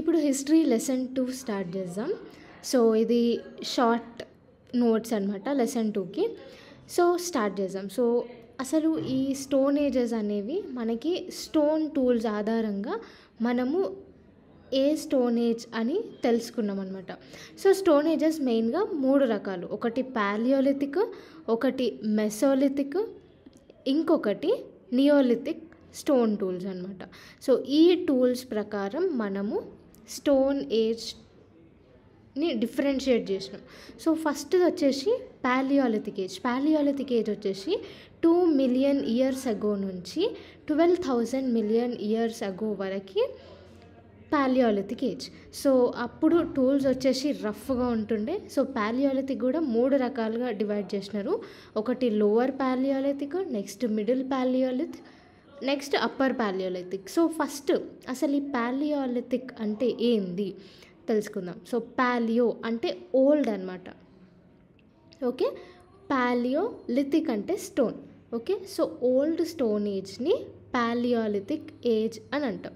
ఇప్పుడు history lesson 2 start చేద్దాం. So ఇది షార్ట్ నోట్స్ అనమాట లెసన్ 2కి. సో స్టార్ట్ చేద్దాం. సో అసలు ఈ స్టోన్ ఏజెస్ అనేవి మనకి స్టోన్ టూల్స్ ఆధారంగా మనము ఏ స్టోన్ ఏజ్ అని తెలుసుకున్నాం అనమాట. సో స్టోన్ ఏజెస్ మెయిన్గా 3 రకాలు. ఒకటి పాలియోలిథిక్, ఒకటి మెసోలిథిక్, ఇంకొకటి నియోలిథిక్ స్టోన్ టూల్స్ అనమాట. సో ఈ టూల్స్ ప్రకారం మనము స్టోన్ ఏజ్ని డిఫరెన్షియేట్ చేసినాం. సో ఫస్ట్ వచ్చేసి పాలియోలిథిక్ ఏజ్. పాలియోలిథిక్ ఏజ్ వచ్చేసి 2 మిలియన్ ఇయర్స్ అగో నుంచి 12,000 మిలియన్ ఇయర్స్ అగో వరకు పాలియోలిథిక్ ఏజ్. సో అప్పుడు టూల్స్ వచ్చేసి రఫ్గా ఉంటుండే. సో పాలియోలిథిక్ కూడా 3 రకాలుగా డివైడ్ చేసినారు. ఒకటి lower palaeolithic, next middle palaeolithic, next upper palaeolithic. So first అసలు ఈ పాలియోలిథిక్ అంటే ఏంది తెలుసుకుందాం. సో పాలియో అంటే ఓల్డ్ అనమాట. ఓకే, పాలియోలిథిక్ అంటే stone. Okay, so old stone ఏజ్ని పాలియోలిథిక్ ఏజ్ అని అంటాం.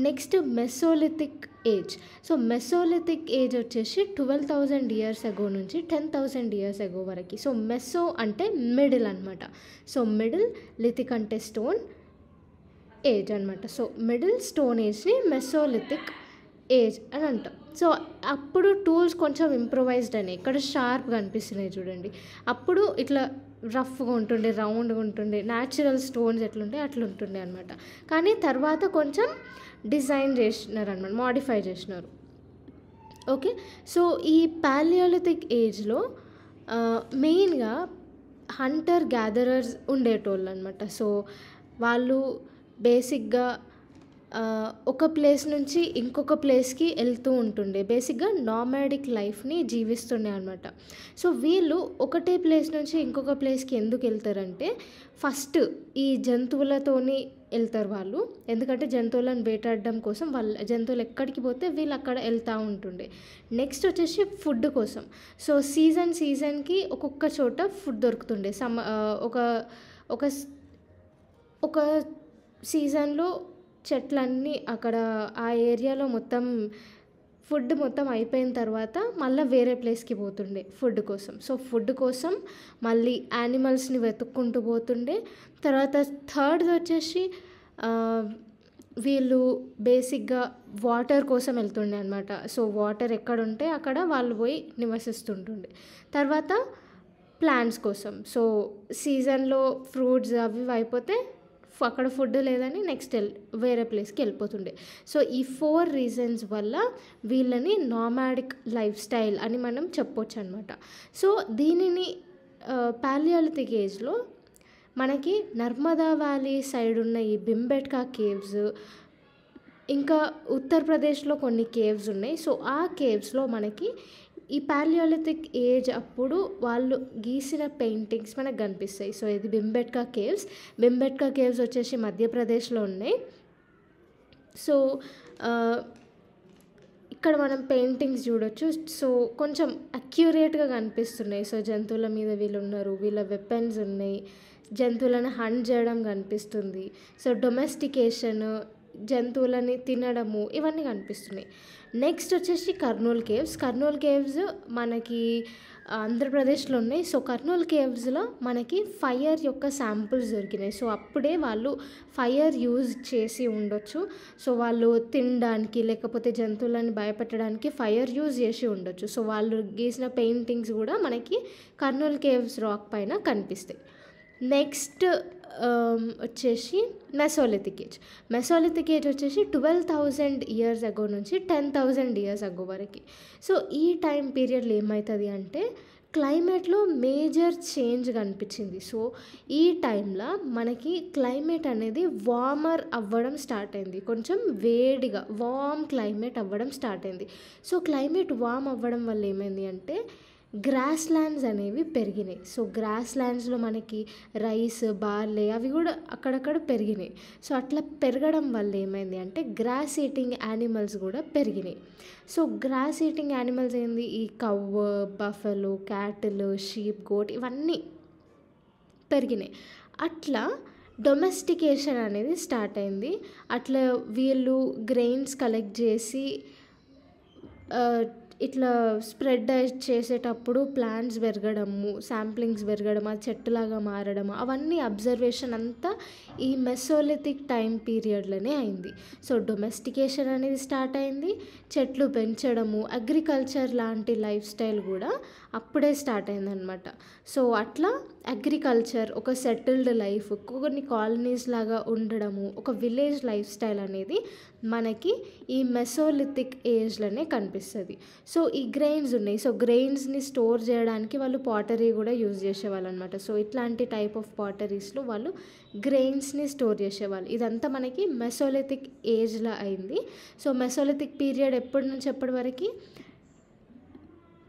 Next mesolithic age. So mesolithic age వచ్చేసి 12,000 ఇయర్స్ అగో నుంచి 10,000 ఇయర్స్ అగో వరకు. సో మెసో అంటే మిడిల్ అనమాట. సో మిడిల్, లిథిక్ అంటే స్టోన్ ఏజ్ అనమాట. సో మిడిల్ స్టోన్ ఏజ్ని మెసోలిథిక్ ఏజ్ అని అంటాం. సో అప్పుడు టూల్స్ కొంచెం ఇంప్రూవైజ్డ్ అని ఇక్కడ షార్ప్గా అనిపిస్తున్నాయి చూడండి. అప్పుడు ఇట్లా రఫ్గా ఉంటుండే, రౌండ్గా ఉంటుండే, న్యాచురల్ స్టోన్స్ ఎట్లుంటే అట్లా ఉంటుండే అనమాట. కానీ తర్వాత కొంచెం డిజైన్ చేసినారు అనమాట, మాడిఫై చేసినారు. ఓకే, సో ఈ పాలియోలిథిక్ ఏజ్లో మెయిన్గా హంటర్ గ్యాదరర్స్ ఉండేటోళ్ళు అనమాట. సో వాళ్ళు బేసిక్గా ఒక ప్లేస్ నుంచి ఇంకొక ప్లేస్కి వెళ్తూ ఉంటుండే. బేసిక్గా నామాడిక్ లైఫ్ని జీవిస్తుండే అనమాట. సో వీళ్ళు ఒకటే ప్లేస్ నుంచి ఇంకొక ప్లేస్కి ఎందుకు వెళ్తారంటే ఫస్ట్ ఈ జంతువులతోని వెళ్తారు వాళ్ళు. ఎందుకంటే జంతువులను వేటాడడం కోసం వాళ్ళ జంతువులు ఎక్కడికి పోతే వీళ్ళు అక్కడ వెళ్తూ ఉంటుండే. నెక్స్ట్ వచ్చేసి ఫుడ్ కోసం. సో సీజన్కి ఒక్కొక్క చోట ఫుడ్ దొరుకుతుండే. ఒక సీజన్లో చెట్లన్నీ అక్కడ ఆ ఏరియాలో మొత్తం ఫుడ్ మొత్తం అయిపోయిన తర్వాత మళ్ళీ వేరే ప్లేస్కి పోతుండే ఫుడ్ కోసం. సో ఫుడ్ కోసం మళ్ళీ యానిమల్స్ని వెతుక్కుంటూ పోతుండే. తర్వాత థర్డ్ వచ్చేసి వీళ్ళు బేసిక్గా వాటర్ కోసం వెళ్తుండే అనమాట. సో వాటర్ ఎక్కడ ఉంటే అక్కడ వాళ్ళు పోయి నివసిస్తుంటుండే. తర్వాత ప్లాంట్స్ కోసం. సో సీజన్లో ఫ్రూట్స్ అవి అయిపోతే అక్కడ ఫుడ్ లేదని నెక్స్ట్ వేరే ప్లేస్కి వెళ్ళిపోతుండే. సో ఈ 4 రీజన్స్ వల్ల వీళ్ళని నామాడిక్ లైఫ్ స్టైల్ అని మనం చెప్పొచ్చు అనమాట. సో దీనిని పాలియోలిథిక్ ఏజ్లో మనకి నర్మదా వ్యాలీ సైడ్ ఉన్న ఈ భింబెట్కా కేవ్స్, ఇంకా ఉత్తరప్రదేశ్లో కొన్ని కేవ్స్ ఉన్నాయి. సో ఆ కేవ్స్లో మనకి ఈ పాలియోలిథిక్ ఏజ్ అప్పుడు వాళ్ళు గీసిన పెయింటింగ్స్ మనకు కనిపిస్తాయి. సో ఇది భింబెట్కా కేవ్స్. భింబెట్కా కేవ్స్ వచ్చేసి మధ్యప్రదేశ్లో ఉన్నాయి. సో ఇక్కడ మనం పెయింటింగ్స్ చూడొచ్చు. సో కొంచెం అక్యురేట్గా కనిపిస్తున్నాయి. సో జంతువుల మీద వీళ్ళు ఉన్నారు, వీళ్ళ వెపన్స్ ఉన్నాయి, జంతువులను హంట్ చేయడం కనిపిస్తుంది. సో డొమెస్టికేషన్, జంతువులని తినడము, ఇవన్నీ కనిపిస్తున్నాయి. నెక్స్ట్ వచ్చేసి కర్నూల్ కేవ్స్. కర్నూల్ కేవ్స్ మనకి ఆంధ్రప్రదేశ్లో ఉన్నాయి. సో కర్నూల్ కేవ్స్లో మనకి ఫైర్ యొక్క శాంపుల్స్ దొరికినాయి. సో అప్పుడే వాళ్ళు ఫైర్ యూజ్ చేసి ఉండొచ్చు. సో వాళ్ళు తినడానికి లేకపోతే జంతువులని భయపెట్టడానికి ఫైర్ యూజ్ చేసి ఉండొచ్చు. సో వాళ్ళు గీసిన పెయింటింగ్స్ కూడా మనకి కర్నూల్ కేవ్స్ రాక్ పైన కనిపిస్తాయి. నెక్స్ట్ వచ్చేసి మెసోలిథిక్ ఏజ్. మెసోలిథిక్ ఏజ్ వచ్చేసి 12,000 ఇయర్స్ అగో నుంచి 10,000 ఇయర్స్ అగో వరకు. సో ఈ టైం పీరియడ్లో ఏమవుతుంది అంటే క్లైమేట్లో మేజర్ చేంజ్ కనిపించింది. సో ఈ టైంలో మనకి క్లైమేట్ అనేది వార్మర్ అవ్వడం స్టార్ట్ అయింది. కొంచెం వేడిగా వార్మ్ క్లైమేట్ అవ్వడం స్టార్ట్ అయింది. సో క్లైమేట్ వార్మ్ అవ్వడం వల్ల ఏమైంది అంటే గ్రాస్ ల్యాండ్స్ అనేవి పెరిగినాయి. సో గ్రాస్ ల్యాండ్స్లో మనకి రైస్, బార్లీ అవి కూడా అక్కడక్కడ పెరిగినాయి. సో అట్లా పెరగడం వల్ల ఏమైంది అంటే గ్రాస్ ఈటింగ్ యానిమల్స్ కూడా పెరిగినాయి. సో గ్రాస్ ఈటింగ్ యానిమల్స్ ఏంది, ఈ కవ్వ, బఫెలో, క్యాటిల్, షీప్, గోట్ ఇవన్నీ పెరిగినాయి. అట్లా డొమెస్టికేషన్ అనేది స్టార్ట్ అయింది. అట్లా వీళ్ళు గ్రెయిన్స్ కలెక్ట్ చేసి ఇట్లా స్ప్రెడ్ చేసేటప్పుడు ప్లాంట్స్ పెరగడము, శాంప్లింగ్స్ పెరగడం, అది చెట్టులాగా మారడం, అవన్నీ అబ్జర్వేషన్ అంతా ఈ మెసోలిథిక్ టైం పీరియడ్లోనే అయింది. సో డొమెస్టికేషన్ అనేది స్టార్ట్ అయింది, చెట్లు పెంచడము, అగ్రికల్చర్ లాంటి లైఫ్ స్టైల్ కూడా అప్పుడే స్టార్ట్ అయిందనమాట. సో అట్లా అగ్రికల్చర్, ఒక సెటిల్డ్ లైఫ్, కొన్ని కాలనీస్ లాగా ఉండడము, ఒక విలేజ్ లైఫ్ స్టైల్ అనేది మనకి ఈ మెసోలిథిక్ ఏజ్లోనే కనిపిస్తుంది. సో ఈ గ్రెయిన్స్ ఉన్నాయి, సో గ్రెయిన్స్ని స్టోర్ చేయడానికి వాళ్ళు పాటరీ కూడా యూజ్ చేసేవాళ్ళు అనమాట. సో ఇట్లాంటి టైప్ ఆఫ్ పాటరీస్లో వాళ్ళు గ్రెయిన్స్ని స్టోర్ చేసేవాళ్ళు. ఇదంతా మనకి మెసోలిథిక్ ఏజ్లో అయింది. సో మెసోలిథిక్ పీరియడ్ ఎప్పటి నుంచి ఎప్పటి వరకు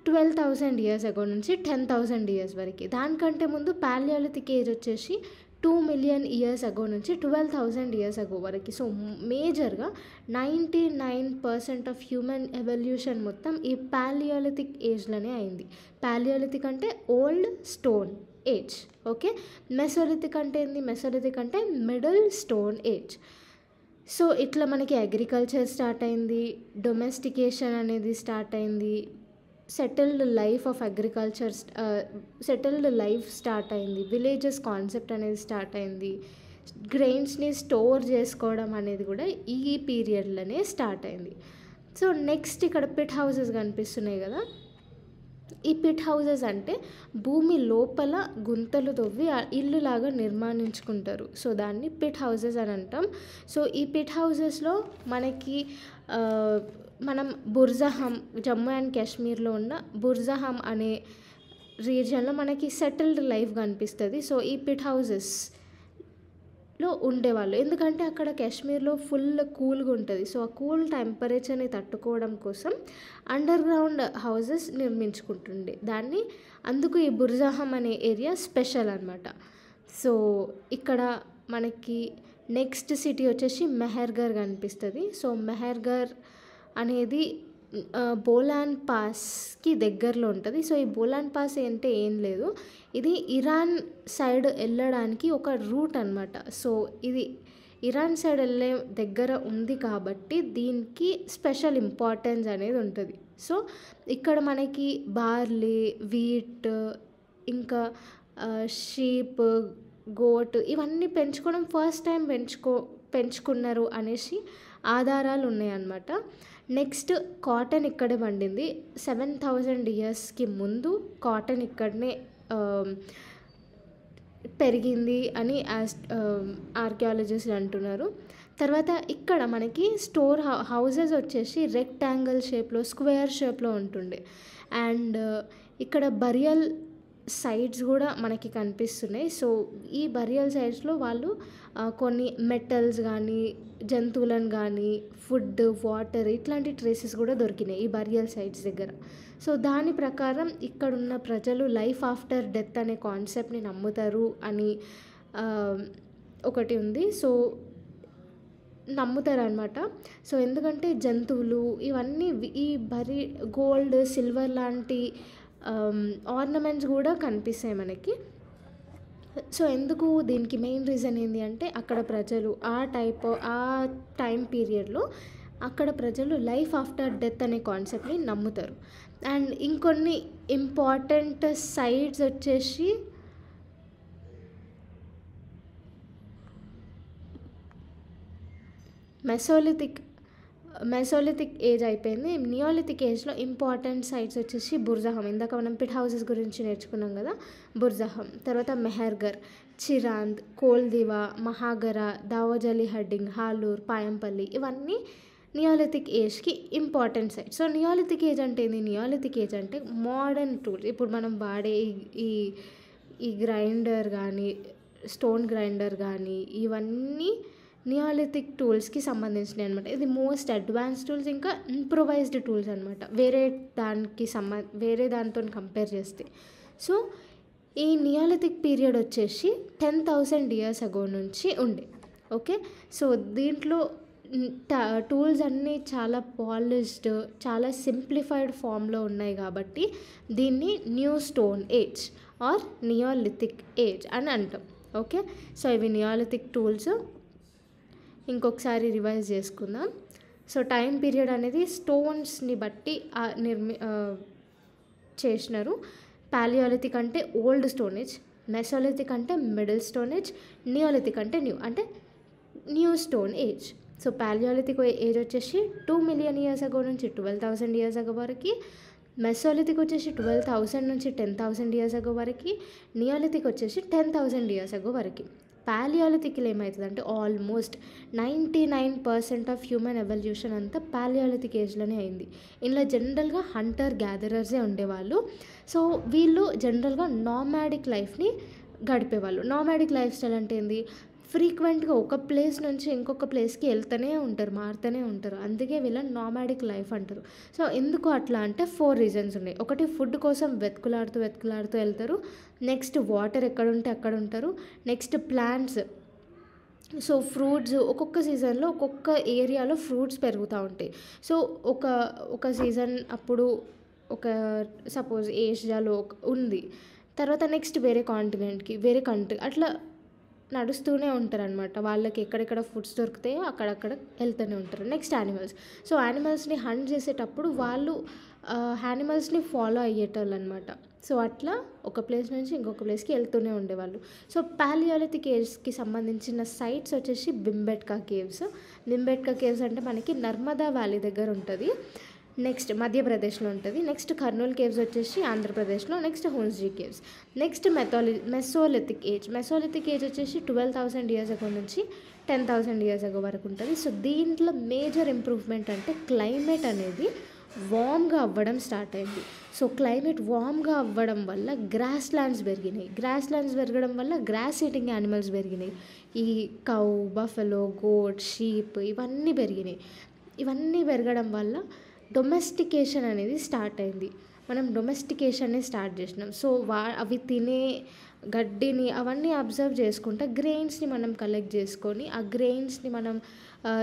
12,000 ఇయర్స్ అగో నుంచి 10,000 ఇయర్స్ వరకు. దానికంటే ముందు పాలియోలిథిక్ ఏజ్ వచ్చేసి 2 మిలియన్ ఇయర్స్ అగో నుంచి 12,000 ఇయర్స్ అగో వరకు. సో మేజర్గా 99% ఆఫ్ హ్యూమన్ ఎవల్యూషన్ మొత్తం ఈ పాలియోలిథిక్ ఏజ్లోనే అయింది. పాలియోలిథిక్ అంటే old stone age. Okay, Mesolithic అంటే ఏంది? మెసోలిథిక్ అంటే మిడిల్ స్టోన్ ఏజ్. సో ఇట్లా మనకి అగ్రికల్చర్ స్టార్ట్ అయింది, డొమెస్టికేషన్ అనేది స్టార్ట్ అయింది, settled life of agriculture, settled life start అయింది, విలేజెస్ కాన్సెప్ట్ అనేది స్టార్ట్ అయింది, గ్రెయిన్స్ని స్టోర్ చేసుకోవడం అనేది కూడా ఈ పీరియడ్లోనే స్టార్ట్ అయింది. సో నెక్స్ట్ ఇక్కడ పిట్ హౌసెస్ కనిపిస్తున్నాయి కదా. ఈ పిట్ హౌసెస్ అంటే భూమి లోపల గుంతలు తవ్వి ఇల్లులాగా నిర్మాణించుకుంటారు. సో దాన్ని పిట్ హౌసెస్ అని అంటాం. సో ఈ పిట్ హౌసెస్లో మనకి మనం బుర్జహం, జమ్మూ అండ్ కాశ్మీర్లో ఉన్న బుర్జహం అనే రీజియన్లో మనకి సెటిల్డ్ లైఫ్ కనిపిస్తుంది. సో ఈ పిట్ హౌసెస్లో ఉండేవాళ్ళు, ఎందుకంటే అక్కడ కాశ్మీర్లో ఫుల్ కూల్గా ఉంటుంది. సో ఆ కూల్ టెంపరేచర్ని తట్టుకోవడం కోసం అండర్ గ్రౌండ్ హౌసెస్ నిర్మించుకుంటుండే దాన్ని. అందుకు ఈ బుర్జహం అనే ఏరియా స్పెషల్ అనమాట. సో ఇక్కడ మనకి నెక్స్ట్ సిటీ వచ్చేసి మెహర్గర్ కనిపిస్తుంది. సో మెహర్గర్ అనేది బోలాన్ పాస్కి దగ్గరలో ఉంటుంది. సో ఈ బోలాన్ పాస్ అంటే ఏం లేదు, ఇది ఇరాన్ సైడ్ వెళ్ళడానికి ఒక రూట్ అనమాట. సో ఇది ఇరాన్ సైడ్ వెళ్ళే దగ్గర ఉంది కాబట్టి దీనికి స్పెషల్ ఇంపార్టెన్స్ అనేది ఉంటుంది. సో ఇక్కడ మనకి బార్లీ, వీట్, ఇంకా షీప్, గోట్ ఇవన్నీ పెంచుకోవడం ఫస్ట్ టైం పెంచుకున్నారు అనేసి ఆధారాలు ఉన్నాయన్నమాట. నెక్స్ట్ కాటన్ ఇక్కడే పండింది. 7,000 ఇయర్స్కి ముందు కాటన్ ఇక్కడనే పెరిగింది అని ఆర్కియాలజిస్టులు అంటున్నారు. తర్వాత ఇక్కడ మనకి స్టోర్ హౌసెస్ వచ్చేసి రెక్టాంగిల్ షేప్లో, స్క్వేర్ షేప్లో ఉంటుండే. అండ్ ఇక్కడ బరియల్ సైట్స్ కూడా మనకి కనిపిస్తున్నాయి. సో ఈ బరియల్ సైట్స్లో వాళ్ళు కొన్ని మెటల్స్ కానీ, జంతువులను కానీ, ఫుడ్, వాటర్ ఇట్లాంటి ట్రేసెస్ కూడా దొరికినాయి ఈ బరియల్ సైట్స్ దగ్గర. సో దాని ప్రకారం ఇక్కడున్న ప్రజలు లైఫ్ ఆఫ్టర్ డెత్ అనే కాన్సెప్ట్ని నమ్ముతారు అని ఒకటి ఉంది. సో నమ్ముతారనమాట. సో ఎందుకంటే జంతువులు ఇవన్నీ ఈ గోల్డ్, సిల్వర్ లాంటి ఆర్నమెంట్స్ కూడా కనిపిస్తాయి మనకి. సో ఎందుకు దీనికి మెయిన్ రీజన్ ఏంటి అంటే అక్కడ ప్రజలు ఆ టైం పీరియడ్లో అక్కడ ప్రజలు లైఫ్ ఆఫ్టర్ డెత్ అనే కాన్సెప్ట్ని నమ్ముతారు. అండ్ ఇంకొన్ని ఇంపార్టెంట్ సైట్స్ వచ్చేసి మెసోలిథిక్ ఏజ్ అయిపోయింది. నియోలిథిక్ ఏజ్లో ఇంపార్టెంట్ సైట్స్ వచ్చేసి బుర్జహం, ఇందాక మనం పిట్ హౌసెస్ గురించి నేర్చుకున్నాం కదా, బుర్జహం. తర్వాత మెహర్గర్, చిరాంద్, కోల్దివా, మహాగర, దావోజలి హడ్డింగ్, హాలూర్, పాయంపల్లి ఇవన్నీ నియోలిథిక్ ఏజ్కి important sites. So neolithic age అంటే ఏంది? నియోలిథిక్ ఏజ్ అంటే మోడర్న్ టూల్స్, ఇప్పుడు మనం వాడే ఈ గ్రైండర్ కానీ, స్టోన్ గ్రైండర్ కానీ ఇవన్నీ నియోలిథిక్ టూల్స్కి సంబంధించినవి అనమాట. ఇది మోస్ట్ అడ్వాన్స్డ్ టూల్స్, ఇంకా ఇంప్రొవైజ్డ్ టూల్స్ అనమాట వేరే దానితో కంపేర్ చేస్తే. సో ఈ నియోలిథిక్ పీరియడ్ వచ్చేసి 10,000 ఇయర్స్ అగో నుంచి ఉండే. ఓకే, సో దీంట్లో టూల్స్ అన్నీ చాలా పాలిష్డ్, చాలా సింప్లిఫైడ్ ఫామ్లో ఉన్నాయి కాబట్టి దీన్ని new stone age or neolithic age అని అంటాం. ఓకే, సో ఇవి నియోలిథిక్ టూల్స్. ఇంకొకసారి రివైజ్ చేసుకుందాం. సో టైం పీరియడ్ అనేది స్టోన్స్ని బట్టి చేసినారు. పాలియోలిథిక్ అంటే ఓల్డ్ స్టోనేజ్, మెసోలిథిక్ అంటే మిడిల్ స్టోనేజ్, నియోలిథిక్ అంటే new stone age. So palaeolithic age వచ్చేసి 2 మిలియన్ ఇయర్స్ అగో నుంచి 12,000 ఇయర్స్ అగో వరకు, మెసోలిథిక్ వచ్చేసి 12,000 నుంచి 10,000 ఇయర్స్ అగో వరకు, నియోలిథిక్ వచ్చేసి 10,000 ఇయర్స్ అగో వరకు. పాలియోలిథిక్లో ఏమవుతుందంటే ఆల్మోస్ట్ 99% ఆఫ్ హ్యూమన్ ఎవల్యూషన్ అంతా పాలియోలిథిక్ ఏజ్లోనే అయింది. ఇందులో జనరల్గా హంటర్ గ్యాదరర్సే ఉండేవాళ్ళు. సో వీళ్ళు జనరల్గా నామాడిక్ లైఫ్ని గడిపేవాళ్ళు. నామాడిక్ లైఫ్ స్టైల్ అంటే ఏంది, ఫ్రీక్వెంట్గా ఒక ప్లేస్ నుంచి ఇంకొక ప్లేస్కి వెళ్తూనే ఉంటారు, మారుతూనే ఉంటారు. అందుకే వీళ్ళని నామాడిక్ లైఫ్ అంటారు. సో ఎందుకు అట్లా అంటే 4 రీజన్స్ ఉన్నాయి. ఒకటి, ఫుడ్ కోసం వెతుకులాడుతూ వెళ్తారు. నెక్స్ట్, వాటర్ ఎక్కడ ఉంటే అక్కడ ఉంటారు. Next, plants. సో ఫ్రూట్స్ ఒక్కొక్క సీజన్లో ఒక్కొక్క ఏరియాలో ఫ్రూట్స్ పెరుగుతూ ఉంటాయి. సో ఒక సీజన్ అప్పుడు ఒక సపోజ్ ఏషియాలో ఉంది, తర్వాత నెక్స్ట్ వేరే కాంటినెంట్కి, వేరే కంట్రీ, అట్లా నడుస్తూనే ఉంటారనమాట. వాళ్ళకి ఎక్కడెక్కడ ఫుడ్స్ దొరుకుతాయో అక్కడక్కడ వెళ్తూనే ఉంటారు. Next, animals. సో యానిమల్స్ని హంట్ చేసేటప్పుడు వాళ్ళు యానిమల్స్ని ఫాలో అయ్యేటోళ్ళు అనమాట. సో అట్లా ఒక ప్లేస్ నుంచి ఇంకొక ప్లేస్కి వెళ్తూనే ఉండేవాళ్ళు. సో పాలియోలిథిక్ ఏజ్కి సంబంధించిన సైట్స్ వచ్చేసి భింబెట్కా కేవ్స్. భింబెట్కా కేవ్స్ అంటే మనకి నర్మదా వ్యాలీ దగ్గర ఉంటుంది. నెక్స్ట్ మధ్యప్రదేశ్లో ఉంటుంది. నెక్స్ట్ కర్నూల్ కేవ్స్ వచ్చేసి ఆంధ్రప్రదేశ్లో. Next Hunsgi caves. Next mesolithic age. Mesolithic age వచ్చేసి 12,000 ఇయర్స్ అగో నుంచి 10,000 ఇయర్స్ అగో వరకు ఉంటుంది. సో దీంట్లో మేజర్ ఇంప్రూవ్మెంట్ అంటే క్లైమేట్ అనేది వామ్గా అవ్వడం స్టార్ట్ అయింది. సో క్లైమేట్ వామ్గా అవ్వడం వల్ల గ్రాస్ ల్యాండ్స్ పెరిగినాయి. గ్రాస్ ల్యాండ్స్ పెరగడం వల్ల గ్రాస్ ఈటింగ్ యానిమల్స్ పెరిగినాయి. ఈ కౌ, బఫెలో, గోట్, షీప్ ఇవన్నీ పెరిగినాయి. ఇవన్నీ పెరగడం వల్ల డొమెస్టికేషన్ అనేది స్టార్ట్ అయింది. మనం డొమెస్టికేషన్ని స్టార్ట్ చేసినాం. సో అవి తినే గడ్డిని అవన్నీ అబ్జర్వ్ చేసుకుంటా గ్రెయిన్స్ని మనం కలెక్ట్ చేసుకొని ఆ గ్రెయిన్స్ని మనం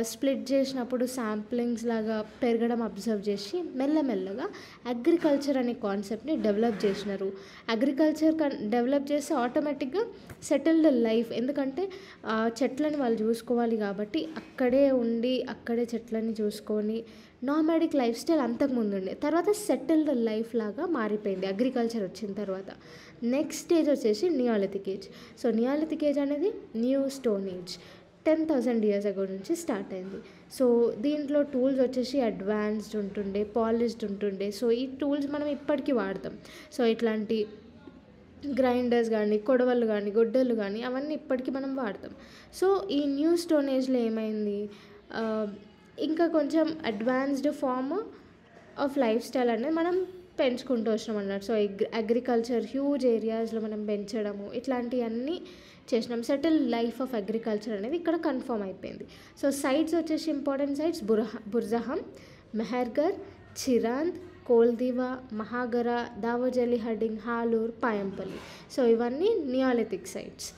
స్ప్లిట్ చేసినప్పుడు శాంప్లింగ్స్ లాగా పెరగడం అబ్జర్వ్ చేసి మెల్లమెల్లగా అగ్రికల్చర్ అనే కాన్సెప్ట్ని డెవలప్ చేసినారు. అగ్రికల్చర్ డెవలప్ చేస్తే ఆటోమేటిక్గా సెటిల్డ్ లైఫ్, ఎందుకంటే చెట్లను వాళ్ళు చూసుకోవాలి కాబట్టి అక్కడే ఉండి అక్కడే చెట్లని చూసుకొని నామాడిక్ లైఫ్ స్టైల్ అంతకుముందు ఉండే. తర్వాత సెటిల్డ్ లైఫ్ లాగా మారిపోయింది అగ్రికల్చర్ వచ్చిన తర్వాత. నెక్స్ట్ స్టేజ్ వచ్చేసి neolithic age. So neolithic age అనేది new stone age. 10,000 years ago నుంచి స్టార్ట్ అయింది. సో దీంట్లో టూల్స్ వచ్చేసి అడ్వాన్స్డ్ ఉంటుండే, పాలిష్డ్ ఉంటుండే. సో ఈ టూల్స్ మనం ఇప్పటికీ వాడతాం. సో ఇట్లాంటి గ్రైండర్స్ కానీ, కొడవళ్ళు కానీ, గొడ్డళ్ళు కానీ అవన్నీ ఇప్పటికీ మనం వాడతాం. సో ఈ న్యూ స్టోన్ ఏజ్లో ఏమైంది, ఇంకా కొంచెం advanced form of lifestyle అనేది మనం పెంచుకుంటూ వచ్చినాం అన్నట్టు. సో అగ్రికల్చర్ హ్యూజ్ ఏరియాస్లో మనం పెంచడము ఇట్లాంటివన్నీ చేసినాం. సెటిల్ లైఫ్ ఆఫ్ అగ్రికల్చర్ అనేది ఇక్కడ కన్ఫర్మ్ అయిపోయింది. సో సైట్స్ వచ్చేసి important sites బుర్జహం, Mehrgarh, చిరాంద్, కోల్దివా, మహాగర, దావోజలి Hardinge, హాలూర్, పాయంపల్లి. So ఇవన్నీ నియోలిథిక్ సైట్స్.